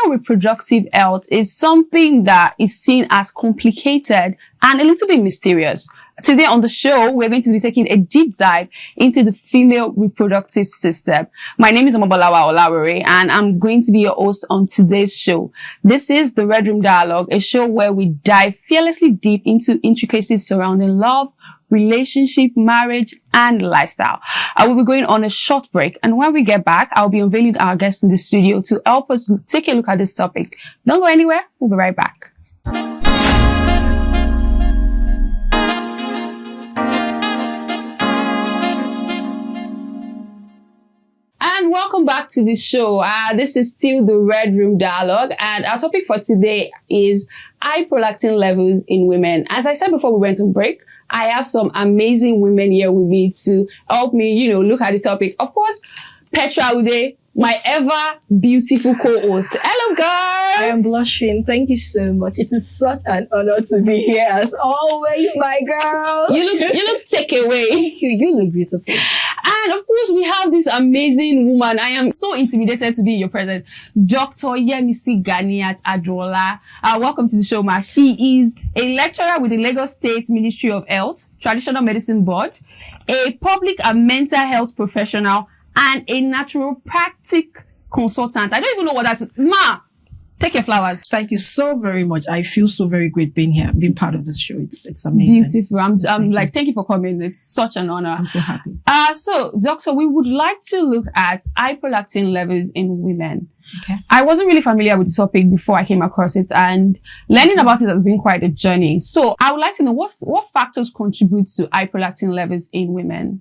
Reproductive health is something that is seen as complicated and a little bit mysterious. Today on the show, we're going to be taking a deep dive into the female reproductive system. My name is Omobolawa Olawere, and I'm going to be your host on today's show. This is the Red Room Dialogue, a show where we dive fearlessly deep into intricacies surrounding love, relationship, marriage, and lifestyle. I will be going on a short break, and when we get back, I'll be unveiling our guests in the studio to help us take a look at this topic. Don't go anywhere. We'll be right back. And welcome back to the show. This is still the Red Room Dialogue, and our topic for today is high prolactin levels in women. As I said before we went on break, I have some amazing women here with me to help me, look at the topic. Of course, Petra Ude, my ever beautiful co-host. Hello, girl. I am blushing. Thank you so much. It is such an honor to be here as always, my girl. You look take away. Thank you. You look beautiful. And of course, we have this amazing woman. I am so intimidated to be in your presence. Dr. Yemisi Ghaniyat Adunola. Welcome to the show, ma. She is a lecturer with the Lagos State Ministry of Health, Traditional Medicine Board, a public and mental health professional, and a naturopathic consultant. I don't even know what that's. Ma, take your flowers. Thank you so very much. I feel so very great being here, being part of this show. It's amazing. Beautiful. I'm thank you for coming. It's such an honor. I'm so happy. So, doctor, we would like to look at high prolactin levels in women. Okay. I wasn't really familiar with the topic before I came across it, and learning about it has been quite a journey. So, I would like to know what factors contribute to high prolactin levels in women.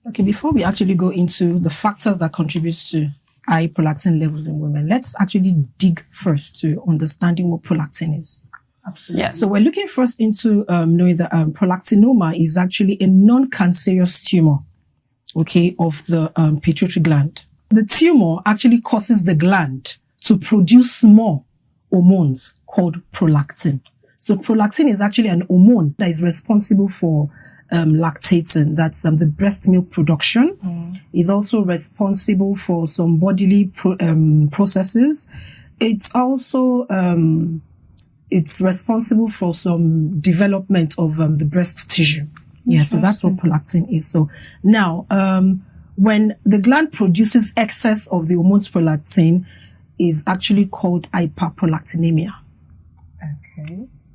Okay, before we actually go into the factors that contribute to high prolactin levels in women, let's actually dig first to understanding what prolactin is. Absolutely. Yes. So we're looking first into knowing that prolactinoma is actually a non-cancerous tumor, okay, of the pituitary gland. The tumor actually causes the gland to produce more hormones called prolactin. So prolactin is actually an hormone that is responsible for lactating, that's the breast milk production. Is also responsible for some bodily processes. It's also it's responsible for some development of the breast tissue. Yeah, so that's what prolactin is. So now, when the gland produces excess of the hormones prolactin, is actually called hyperprolactinemia.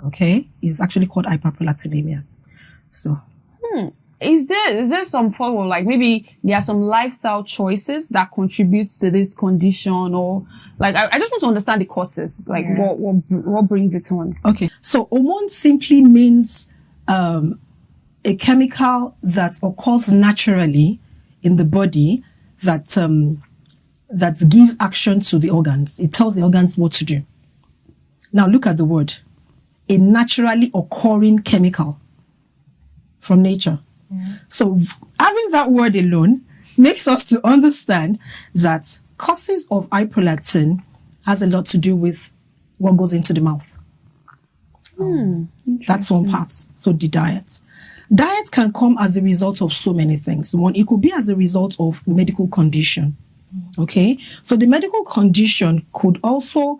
Okay, is actually called hyperprolactinemia. So. Is there some form of, like, maybe there are some lifestyle choices that contribute to this condition, or like I just want to understand the causes, like what brings it on? Okay, so hormone simply means a chemical that occurs naturally in the body that gives action to the organs. It tells the organs what to do. Now look at the word, a naturally occurring chemical from nature. So having that word alone makes us to understand that causes of high prolactin has a lot to do with what goes into the mouth. That's one part. So the diet. Diet can come as a result of so many things. One, it could be as a result of medical condition. Okay, so the medical condition could also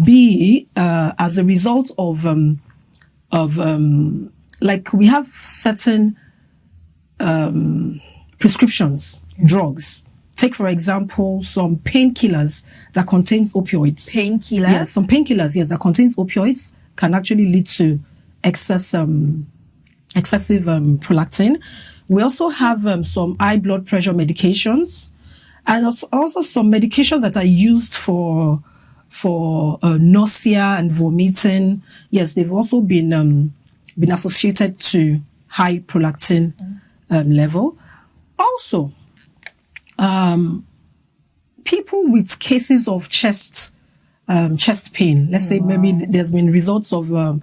be as a result of like we have certain prescriptions, drugs. Take, for example, some painkillers that contains opioids. Painkillers? Yes, some painkillers, yes, that contains opioids can actually lead to excessive prolactin. We also have some high blood pressure medications, and also some medications that are used for nausea and vomiting. Yes, they've also been associated to high prolactin level. Also, people with cases of chest pain, let's say maybe there's been results of how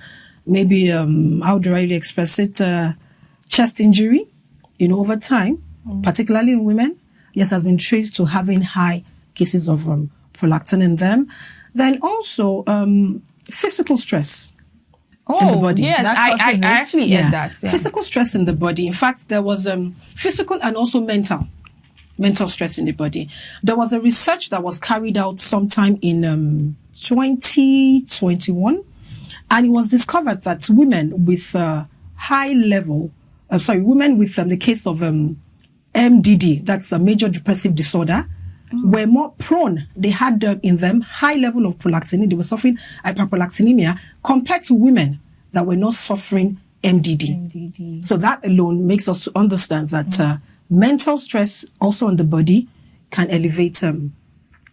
do I really express it, chest injury, over time, particularly in women, yes, has been traced to having high cases of prolactin in them. Then also physical stress in the Oh, body. yes, That I causes it? actually heard that. Yeah. Physical stress in the body. In fact, there was physical and also mental stress in the body. There was a research that was carried out sometime in 2021, and it was discovered that women with women with the case of MDD, that's a major depressive disorder, were more prone. They had in them high level of prolactin. They were suffering hyperprolactinemia compared to women that were not suffering MDD. So that alone makes us to understand that mental stress also on the body can elevate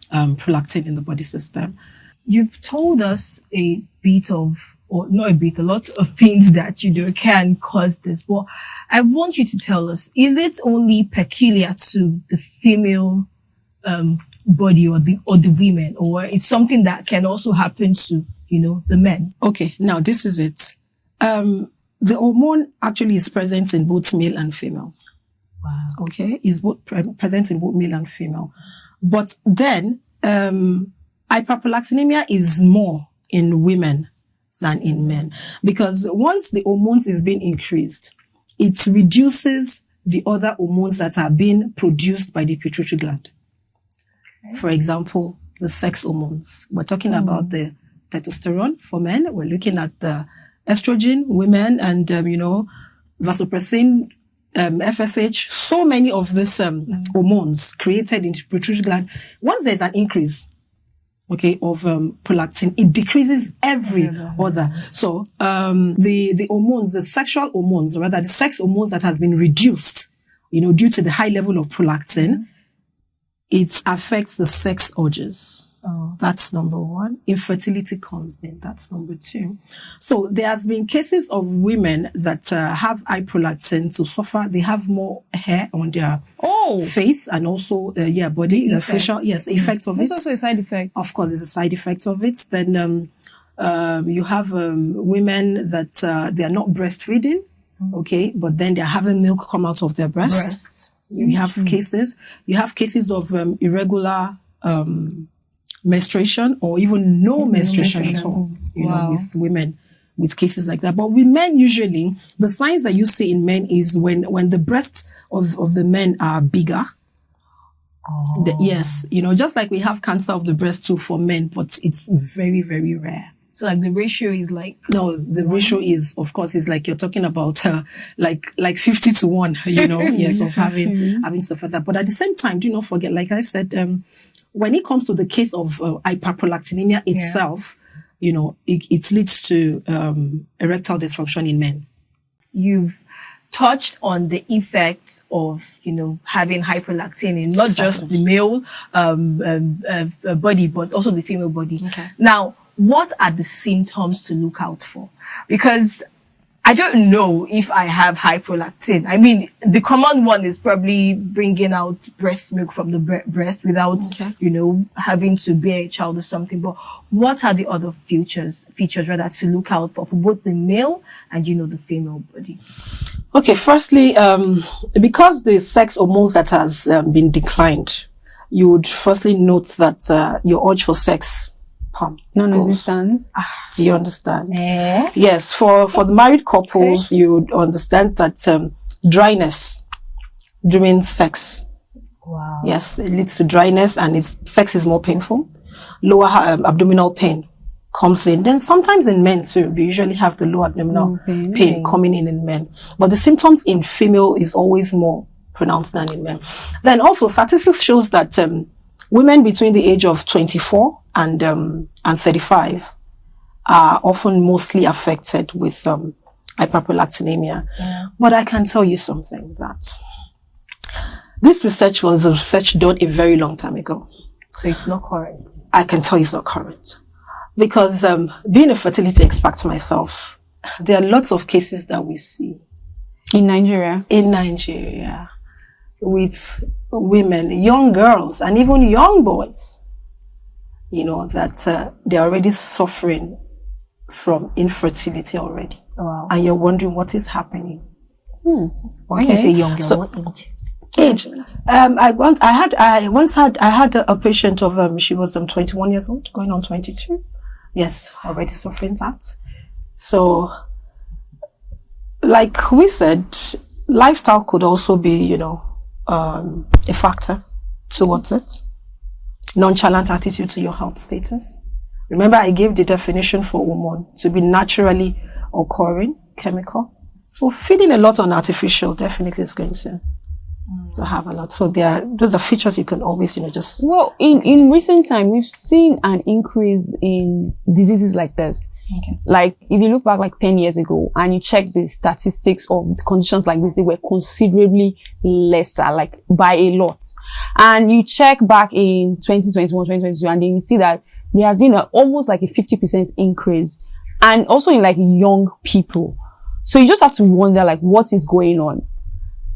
prolactin in the body system. You've told us a lot of things that can cause this, but I want you to tell us, is it only peculiar to the female body or the women, or it's something that can also happen to the men? Okay, now this is it. The hormone actually is present in both male and female. Wow. Okay, is both present in both male and female, but then hyperprolactinemia is more in women than in men, because once the hormones is being increased, it reduces the other hormones that are being produced by the pituitary gland. Okay. For example, the sex hormones. We're talking about the testosterone for men. We're looking at the estrogen, women, and vasopressin, FSH. So many of these hormones created in the pituitary gland. Once there's an increase, of prolactin, it decreases every other. So the hormones, the sexual hormones, rather the sex hormones that has been reduced, due to the high level of prolactin, it affects the sex urges. Oh. That's number one. Infertility comes in. That's number two. So there has been cases of women that have high prolactin to suffer. They have more hair on their face and also body. The facial, the effect of it. It's also a side effect. Of course, it's a side effect of it. Then you have women that they are not breastfeeding, but then they're having milk come out of their breast. You have cases of irregular menstruation or even no menstruation at all, with women with cases like that. But with men, usually the signs that you see in men is when the breasts of the men are bigger. Just like we have cancer of the breast too for men, but it's very, very rare. So like the ratio is like... No, the ratio is, of course, is like you're talking about like 50 to 1, yes, of having suffered that. But at the same time, do not forget, like I said, when it comes to the case of hyperprolactinemia itself, it leads to erectile dysfunction in men. You've touched on the effects of, having hyperprolactin in not just the male body, but also the female body. Okay. Now, what are the symptoms to look out for? Because I don't know if I have hyperprolactin. I mean, the common one is probably bringing out breast milk from the breast without, having to bear a child or something. But what are the other features rather to look out for both the male and, the female body? Okay, firstly, because the sex hormones that has been declined, you would firstly note that your urge for sex non-existent. Do you understand? Yes, for the married couples, you would understand that dryness during sex. Wow. Yes, it leads to dryness and sex is more painful. Lower abdominal pain comes in. Then sometimes in men too, we usually have the low abdominal pain coming in men. But the symptoms in female is always more pronounced than in men. Then also statistics shows that women between the age of 24 and 35 are often mostly affected with hyperprolactinemia. Yeah. But I can tell you something, that this research was a research done a very long time ago. So it's not current? I can tell you it's not current. Because being a fertility expert myself, there are lots of cases that we see. In Nigeria? In Nigeria. With women, young girls, and even young boys, that they're already suffering from infertility already. Wow. And you're wondering what is happening. When you say young girl, what age? Age. I once had a patient of, she was 21 years old, going on 22. Yes, already suffering that. So, like we said, lifestyle could also be, a factor towards it. Nonchalant attitude to your health status. Remember, I gave the definition for hormone to be naturally occurring chemical. So feeding a lot on artificial definitely is going to have a lot. So those are features you can always, just... Well, in recent time, we've seen an increase in diseases like this. Okay. Like, if you look back like 10 years ago and you check the statistics of conditions like this, they were considerably lesser, like by a lot. And you check back in 2021, 2022, and then you see that there has been almost like a 50% increase. And also in like young people. So you just have to wonder like what is going on.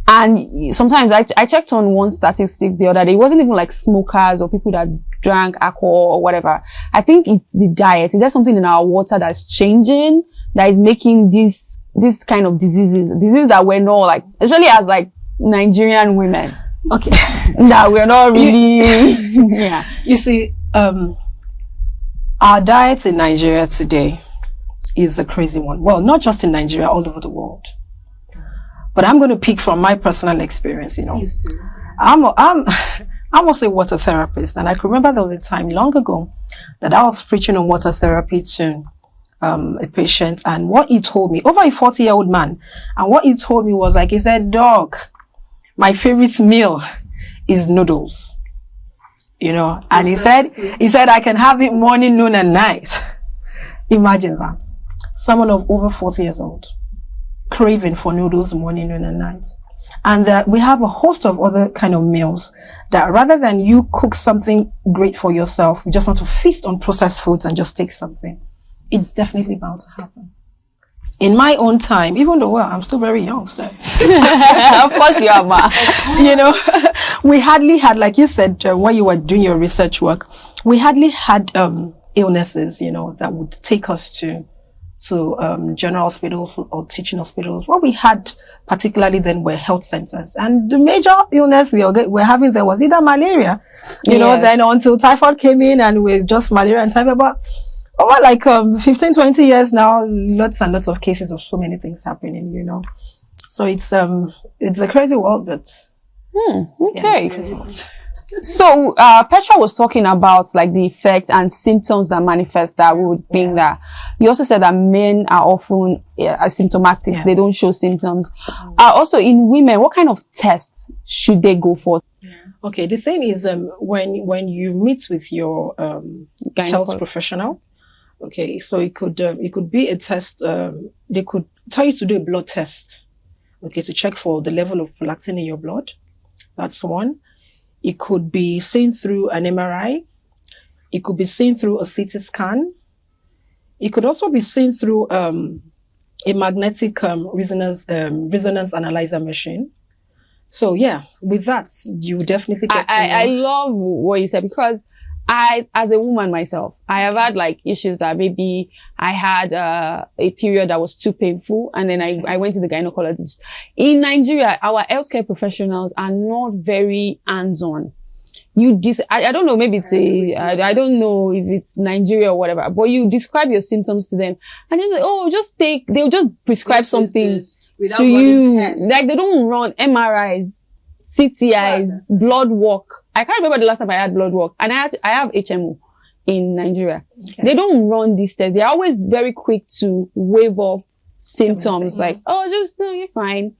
And sometimes I checked on one statistic the other day. It wasn't even like smokers or people that drank alcohol or whatever. I think it's the diet. Is there something in our water that's changing that is making this kind of diseases that we're not like, especially as like Nigerian women? Okay. That we're not really, yeah. You see, our diet in Nigeria today is a crazy one. Well, not just in Nigeria, all over the world. But I'm going to pick from my personal experience, Please do. I'm also a water therapist, and I can remember there was a time long ago that I was preaching on water therapy to a patient, and what he told me, over a 40-year-old man, and what he told me was like, he said, "Doc, my favorite meal is noodles." And he said, I can have it morning, noon, and night. Imagine that. Someone of over 40 years old craving for noodles morning, noon, and night. And we have a host of other kind of meals that rather than you cook something great for yourself, you just want to feast on processed foods and just take something. It's definitely bound to happen. In my own time, even though, I'm still very young, so. Of course you are, ma. We hardly had, like you said, when you were doing your research work, we hardly had illnesses, that would take us to general hospitals or teaching hospitals. What we had particularly then were health centers. And the major illness we're having there was either malaria, then until typhoid came in and we're just malaria and typhoid. But over like 15, 20 years now, lots and lots of cases of so many things happening, So it's a crazy world, but... Okay. Yeah, So, Petra was talking about like the effect and symptoms that manifest that we would think that. You also said that men are often asymptomatic. Yeah. They don't show symptoms. Also in women, what kind of tests should they go for? Okay. The thing is, when you meet with your, health professional, okay, so it could be a test, they could tell you to do a blood test, okay, to check for the level of prolactin in your blood. That's one. It could be seen through an MRI. It could be seen through a CT scan. It could also be seen through a magnetic resonance analyzer machine. So yeah, with that, you definitely get to know. I love what you said, because as a woman myself, I have had like issues that maybe I had a period that was too painful, and then I went to the gynecologist. In Nigeria, our healthcare professionals are not very hands-on. I don't know, maybe it's I don't know if it's Nigeria or whatever, but you describe your symptoms to them and they say, they'll just prescribe something to you. Like they don't run MRIs, CTIs, blood work. I can't remember the last time I had blood work, and I have HMO in Nigeria. Okay. They don't run these tests. They're always very quick to wave off symptoms like, no, you're fine.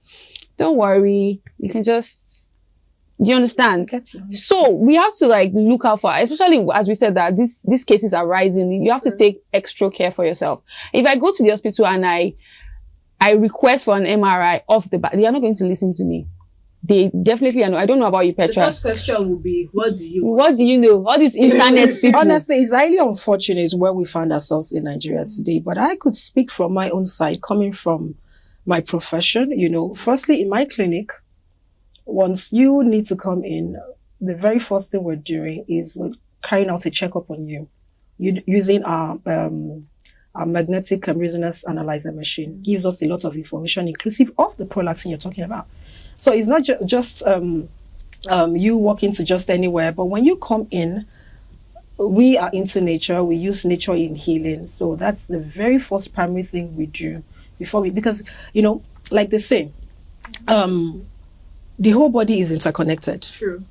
Don't worry. You can just, do you understand? So we have to like look out for, especially as we said that these cases are rising. You have to take extra care for yourself. If I go to the hospital and I request for an MRI off the bat, they are not going to listen to me. They definitely know. I don't know about you, Petra. The first question will be, what do you know? All these internet people. Honestly, it's highly unfortunate where we find ourselves in Nigeria today. But I could speak from my own side, coming from my profession. Firstly, in my clinic, once you need to come in, the very first thing we're doing is we're carrying out a checkup on you using our magnetic resonance analyzer machine. Gives us a lot of information, inclusive of the prolactin you're talking about. So it's not just you walk into just anywhere, but when you come in, we are into nature. We use nature in healing. So that's the very first primary thing we do because, like they say, the whole body is interconnected. True.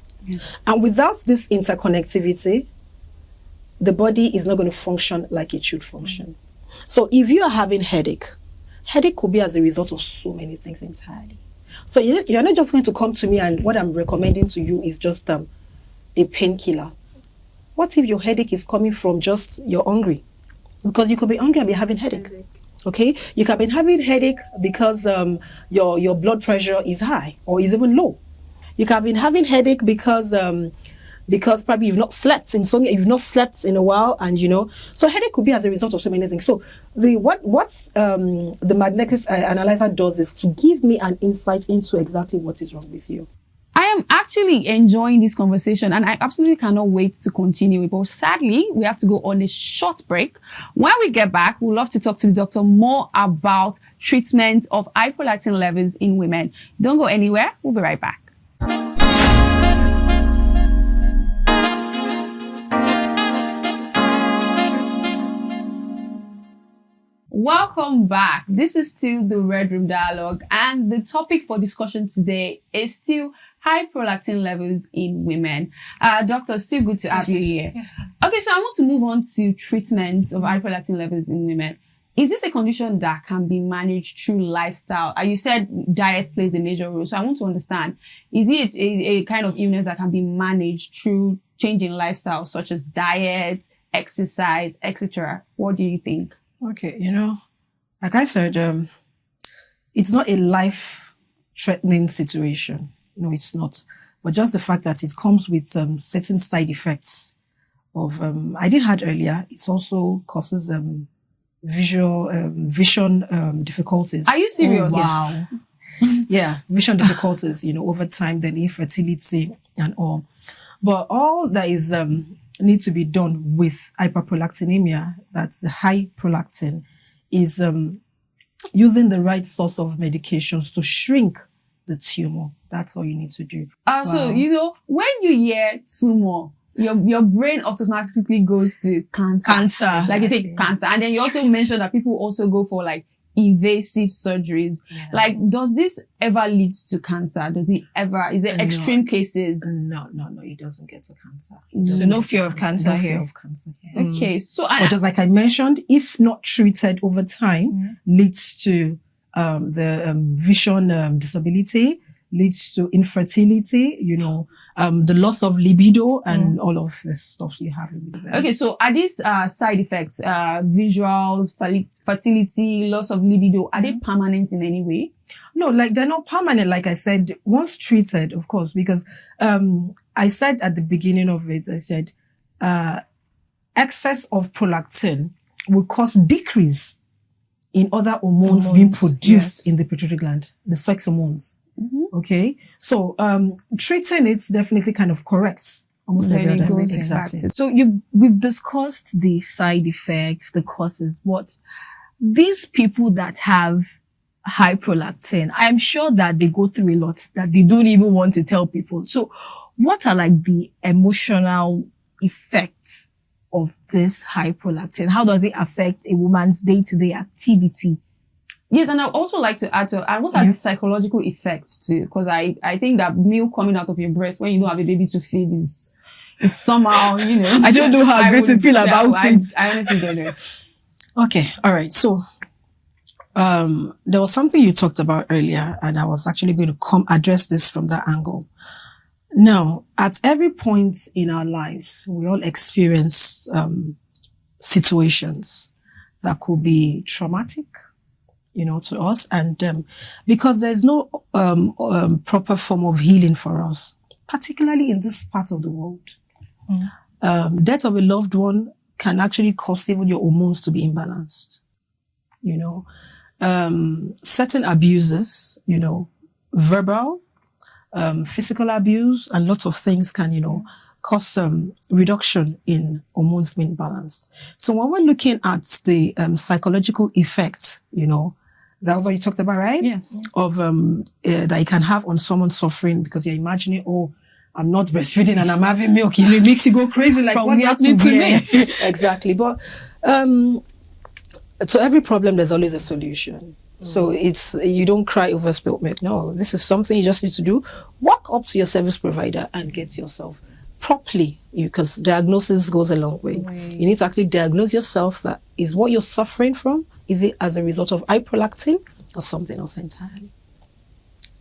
And without this interconnectivity, the body is not going to function like it should function. So if you are having headache could be as a result of so many things entirely. So you're not just going to come to me and what I'm recommending to you is just a painkiller. What if your headache is coming from just you're hungry? Because you could be hungry and be having headache. Okay? You could be having headache because your blood pressure is high or is even low. You could have been having headache because probably you've not slept you've not slept in a while, and so headache could be as a result of so many things. So the magnetic analyzer does is to give me an insight into exactly what is wrong with you. I am actually enjoying this conversation and I absolutely cannot wait to continue. But sadly, we have to go on a short break. When we get back, we'd love to talk to the doctor more about treatment of high prolactin levels in women. Don't go anywhere. We'll be right back. Welcome back. This is still the Red Room Dialogue, and the topic for discussion today is still high prolactin levels in women. Doctor, still good to have you here. Yes. Okay, so I want to move on to treatment of high prolactin levels in women. Is this a condition that can be managed through lifestyle? You said diet plays a major role, so I want to understand, is it a kind of illness that can be managed through changing lifestyle, such as diet, exercise, etc.? What do you think? Okay, like I said, it's not a life-threatening situation. It's not. But just the fact that it comes with certain side effects of, I did had earlier, it also causes vision difficulties. Are you serious? Oh, wow. Yeah, vision difficulties, over time, then infertility and all. But all that is need to be done with hyperprolactinemia, that's the high prolactin, is using the right source of medications to shrink the tumor. That's all you need to do. So, when you hear tumor, your brain automatically goes to cancer. Like you take cancer. And then you also mentioned that people also go for like invasive surgeries. Yeah. Like, does this ever lead to cancer? Is there extreme cases? No, it doesn't get to cancer. So no fear of cancer No here. fear of cancer here. Okay, so But just like I mentioned, if not treated over time, leads to the vision disability, leads to infertility, the loss of libido and all of this stuff you have. Okay, so are these side effects, visuals, fertility, loss of libido, are they permanent in any way? No, like they're not permanent, like I said, once treated, of course, because I said at the beginning of it, I said excess of prolactin will cause decrease in other hormones being produced in the pituitary gland, the sex hormones. Okay, so treating it definitely kind of corrects almost every other thing. Exactly. So we've discussed the side effects, the causes. What these people that have high prolactin, I'm sure that they go through a lot that they don't even want to tell people. So what are like the emotional effects of this high prolactin? How does it affect a woman's day-to-day activity? Yes, and I'd also like to add to, and what are the psychological effects too? Because I think that milk coming out of your breast when you don't have a baby to feed is somehow, I don't know how I'm going to feel about it. I honestly don't know. Okay, all right. So, there was something you talked about earlier, and I was actually going to address this from that angle. Now, at every point in our lives, we all experience situations that could be traumatic, to us. And because there's no proper form of healing for us, particularly in this part of the world. Death of a loved one can actually cause even your hormones to be imbalanced. Certain abuses, verbal, physical abuse, and lots of things can, cause some reduction in hormones being balanced. So when we're looking at the psychological effects, That was what you talked about, right? Yes. Of that you can have on someone suffering because you're imagining, oh, I'm not breastfeeding and I'm having milk. It makes you go crazy. Like, what's happening to me? Exactly. But to every problem, there's always a solution. So you don't cry over spilt milk. No, this is something you just need to do. Walk up to your service provider and get yourself properly, because diagnosis goes a long way. You need to actually diagnose yourself. That is what you're suffering from. Is it as a result of high prolactin or something else entirely?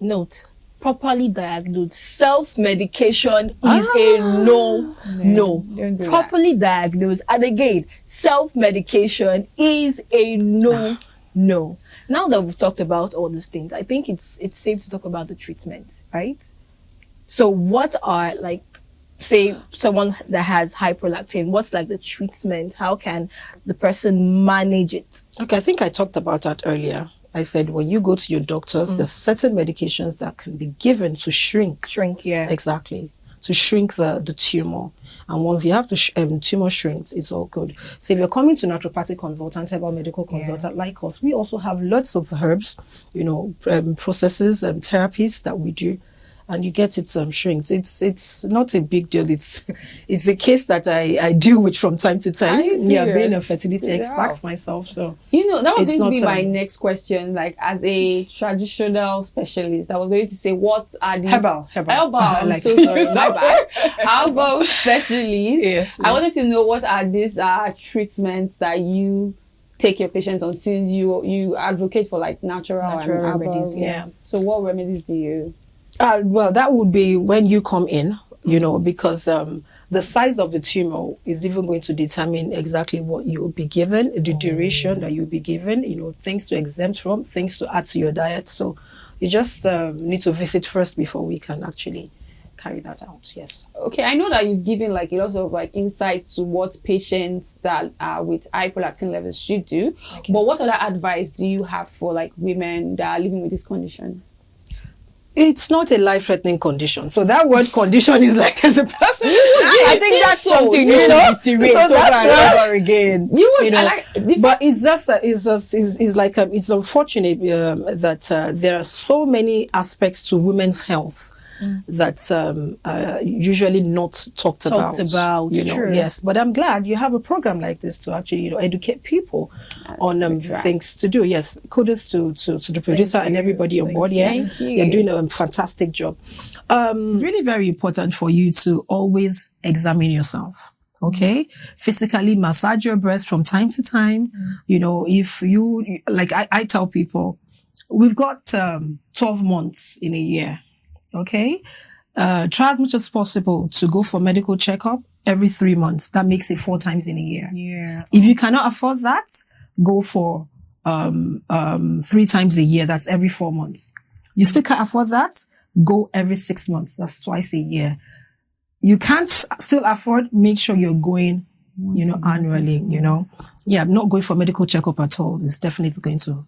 Note, properly diagnosed. Self-medication is a no. Don't do Properly diagnosed. And again, self-medication is a no. Now that we've talked about all these things, I think it's safe to talk about the treatment, right? So what are, like, say someone that has high prolactin, what's like the treatment? How can the person manage it? Okay, I think I talked about that earlier. I said when you go to your doctors, there's certain medications that can be given to shrink. Yeah. Exactly. To shrink the tumor. And once you have the tumor shrinked, it's all good. So if you're coming to naturopathic consultant, herbal medical consultant like us, we also have lots of herbs, processes and therapies that we do. And you get it shrinked. It's not a big deal. It's a case that I deal with from time to time. Yeah, being a fertility expert myself. So that was going to be my next question. Like, as a traditional specialist, I was going to say, what are these herbal? I'm so sorry, my bad. Herbal specialists. Yes. I wanted to know, what are these treatments that you take your patients on, since you advocate for like natural and remedies. Yeah. So what remedies do you? Well, that would be when you come in, because the size of the tumor is even going to determine exactly what you will be given, the duration that you'll be given, things to exempt from, things to add to your diet. So you just need to visit first before we can actually carry that out. Yes. Okay, I know that you've given like a lot of like insights to what patients that are with high prolactin levels should do. Okay. But what other advice do you have for like women that are living with these conditions? It's not a life-threatening condition. So that word condition is like the person. I think that's something you reiterate over again. But it's unfortunate that there are so many aspects to women's health that usually not talked about. Yes. But I'm glad you have a program like this to actually educate people on things to do. Yes, kudos to the producer and everybody on board here. Thank you. You're doing a fantastic job. It's really very important for you to always examine yourself. Okay, physically massage your breast from time to time. If you like, I tell people, we've got 12 months in a year. Okay, try as much as possible to go for medical checkup every 3 months. That makes it 4 times in a year. Yeah. If you cannot afford that, go for 3 times a year. That's every 4 months. You still can't afford that, go every 6 months. That's twice a year. You can't still afford, make sure you're going, annually, Yeah, not going for medical checkup at all is definitely going to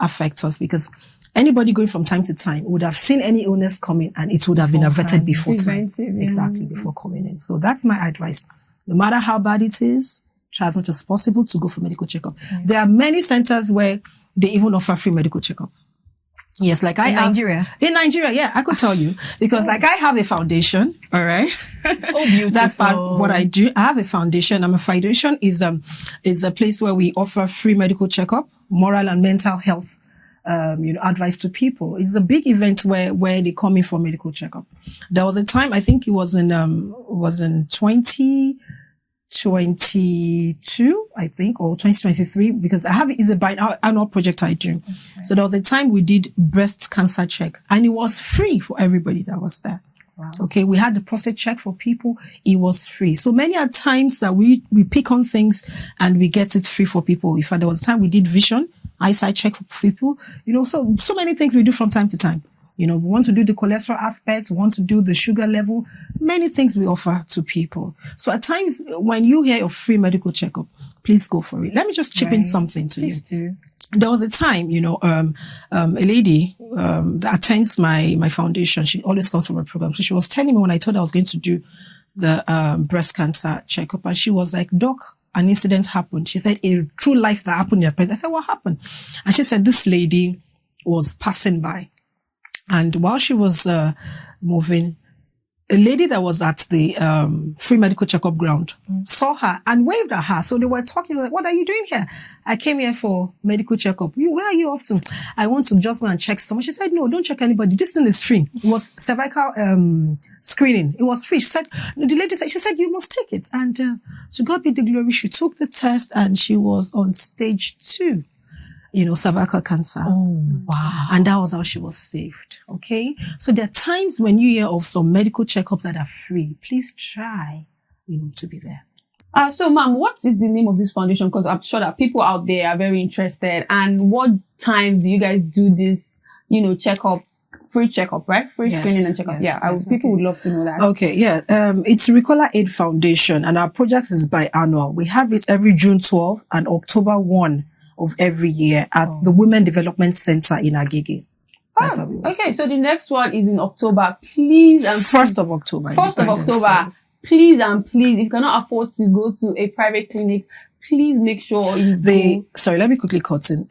affect us, because anybody going from time to time would have seen any illness coming and it would have been averted before time. Exactly, before coming in. So that's my advice. No matter how bad it is, try as much as possible to go for medical checkup. There are many centers where they even offer free medical checkup. Yes, like in Nigeria, yeah, I could tell you, because like I have a foundation, all right? Oh, beautiful. That's part of what I do. I have a foundation. A foundation is a place where we offer free medical checkup, moral and mental health, advice to people. It's a big event where they come in for medical checkup. There was a time, I think it was in 2022, I think, or 2023, because it's a biannual project I do. Okay. So there was a time we did breast cancer check, and it was free for everybody that was there. Wow. Okay, we had the prostate check for people. It was free. So many are times that we pick on things and we get it free for people. In fact, there was a time we did vision, eyesight check for people. So many things we do from time to time. We want to do the cholesterol aspect, we want to do the sugar level, many things we offer to people. So at times when you hear of free medical checkup, please go for it. Let me just chip in something to you. Do. There was a time, a lady that attends my foundation. She always comes from a program. So she was telling me when I told her I was going to do the breast cancer checkup, and she was like, "Doc, an incident happened. She said a true life that happened in her presence. I said, what happened? And she said this lady was passing by, and while she was moving, a lady that was at the free medical checkup ground saw her and waved at her. So they were talking like, what are you doing here? I came here for medical checkup. Where are you off to? I want to just go and check someone. She said, no, don't check anybody. This thing is free. It was cervical screening. It was free. She said, no, the lady said, she said, you must take it. And to God be the glory, she took the test and she was on stage 2. Cervical cancer. Oh, wow. And that was how she was saved. Okay. So there are times when you hear of some medical checkups that are free. Please try, to be there. So ma'am, what is the name of this foundation? Because I'm sure that people out there are very interested. And what time do you guys do this, checkup? Free checkup, right? Free screening and checkup. Yes, people would love to know that. Okay, yeah. It's Ricola Aid Foundation, and our project is biannual. We have it every June 12 and October 1 of every year at the Women Development Center in Agege. That's how we okay, so the next one is in October. Please and 1st of October. 1st of October. Please and please, if you cannot afford to go to a private clinic, please make sure you go. Sorry, let me quickly cut in.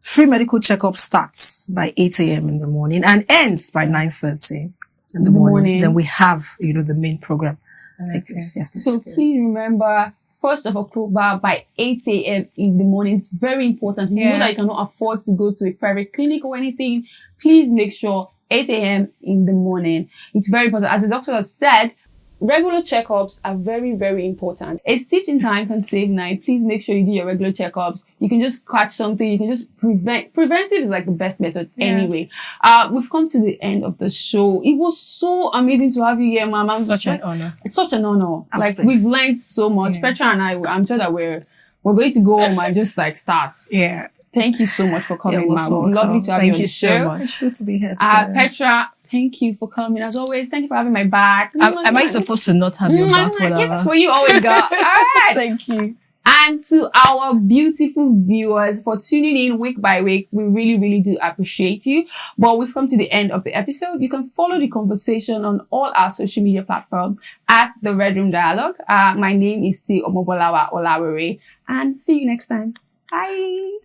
Free medical checkup starts by 8 a.m. in the morning and ends by 9:30 in the morning. Then we have, the main program take place. Yes, please. So please remember, 1st of October by 8 a.m. in the morning. It's very important. If you know that you cannot afford to go to a private clinic or anything, please make sure 8 a.m. in the morning. It's very important. As the doctor has said, regular checkups are very, very important. A stitch in time can save 9. Please make sure you do your regular checkups. You can just catch something. You can just prevent. Preventive is like the best method anyway. We've come to the end of the show. It was so amazing to have you here, ma'am. Such an honor. It's such an honor. We've learned so much. Yeah. Petra and I'm sure that we're going to go home and just start. Yeah. Thank you so much for coming, ma'am. welcome. Lovely to have you on the show. Thank you so much. It's good to be here. Petra, thank you for coming. As always, thank you for having my back. Am I supposed to not have your back? Kisses for you always, girl. All right. Thank you. And to our beautiful viewers for tuning in week by week, we really, really do appreciate you. But we've come to the end of the episode. You can follow the conversation on all our social media platforms at The Red Room Dialogue. My name is T. Omobolawa Olawere, and see you next time. Bye.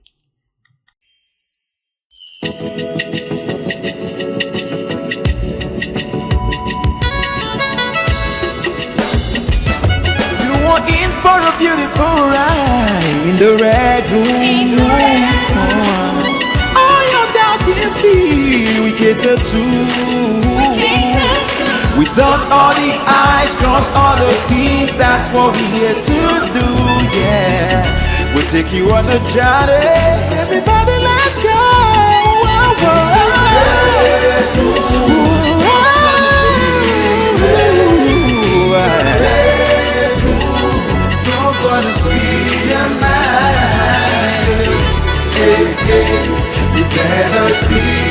In for a beautiful ride in the red room. All your doubts and fear we cater to. We dot all the I's, cross all the T's. That's what we're here to do. Yeah, we'll take you on a journey. Everybody, let's go. Gonna see your mind. Hey, hey, you better speak.